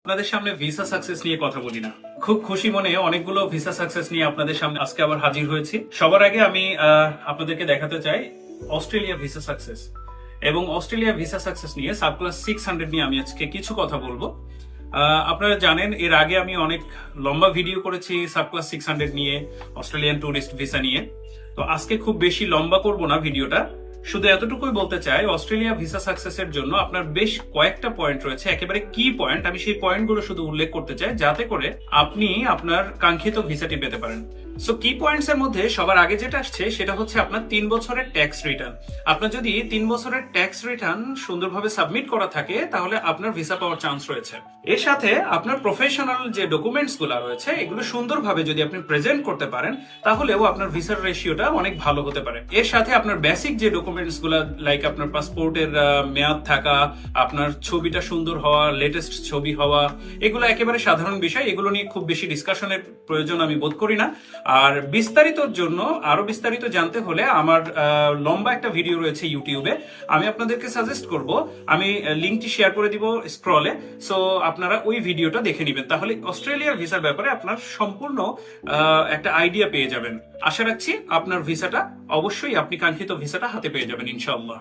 আপনাদের সামনে visa success নিয়ে কথা বলি না। খুব খুশি মনে অনেকগুলো ভিসা সাকসেস নিয়ে আপনাদের সামনে আজকে আবার হাজির হয়েছি। সবার আগে আমি আপনাদেরকে দেখাতে চাই অস্ট্রেলিয়া ভিসা সাকসেস, এবং অস্ট্রেলিয়া ভিসা সাকসেস নিয়ে সাবক্লাস 600 নিয়ে আমি আজকে কিছু কথা বলবো। আপনারা জানেন এর আগে আমি অনেক লম্বা ভিডিও করেছি সাবক্লাস 600 নিয়ে, অস্ট্রেলিয়ান টুরিস্ট ভিসা নিয়ে। তো আজকে খুব বেশি লম্বা করব না ভিডিওটা, শুধু এতটুকুই বলতে চাই অস্ট্রেলিয়া ভিসা সাকসেসের জন্য আপনার বেশ কয়েকটা পয়েন্ট রয়েছে, একেবারে কি পয়েন্ট। আমি সেই পয়েন্টগুলো শুধু উল্লেখ করতে চাই যাতে করে আপনি আপনার কাঙ্ক্ষিত ভিসাটি পেতে পারেন। সো কি পয়েন্টস এর মধ্যে সবার আগে যেটা আসছে সেটা হচ্ছে আপনার 3 বছরের ট্যাক্স রিটার্ন। আপনার যদি 3 বছরের ট্যাক্স রিটার্ন সুন্দরভাবে সাবমিট করা থাকে তাহলে আপনার ভিসা পাওয়ার চান্স রয়েছে। এর সাথে আপনার প্রফেশনাল যে ডকুমেন্টস গুলো রয়েছে এগুলো সুন্দরভাবে যদি আপনি প্রেজেন্ট করতে পারেন তাহলেও আপনার ভিসার রেশিওটা অনেক ভালো হতে পারে। এর সাথে আপনার বেসিক যে ডকুমেন্টস গুলা, লাইক আপনার পাসপোর্টের মেয়াদ থাকা, আপনার ছবিটা সুন্দর হওয়া, লেটেস্ট ছবি হওয়া, এগুলো একেবারে সাধারণ বিষয়। এগুলো নিয়ে খুব বেশি ডিসকাশনের প্রয়োজন আমি বোধ করি না। আর বিস্তারিতর জন্য, আরো বিস্তারিত জানতে হলে আমার লম্বা একটা ভিডিও রয়েছে ইউটিউবে, আমি আপনাদেরকে সাজেস্ট করব, আমি লিঙ্কটি শেয়ার করে দিব স্ক্রলে। সো আপনারা ওই ভিডিওটা দেখে নেবেন, তাহলে অস্ট্রেলিয়ার ভিসার ব্যাপারে আপনার সম্পূর্ণ একটা আইডিয়া পেয়ে যাবেন। আশা রাখছি আপনার ভিসাটা অবশ্যই, আপনি কাঙ্ক্ষিত ভিসাটা হাতে পেয়ে যাবেন ইনশাআল্লাহ।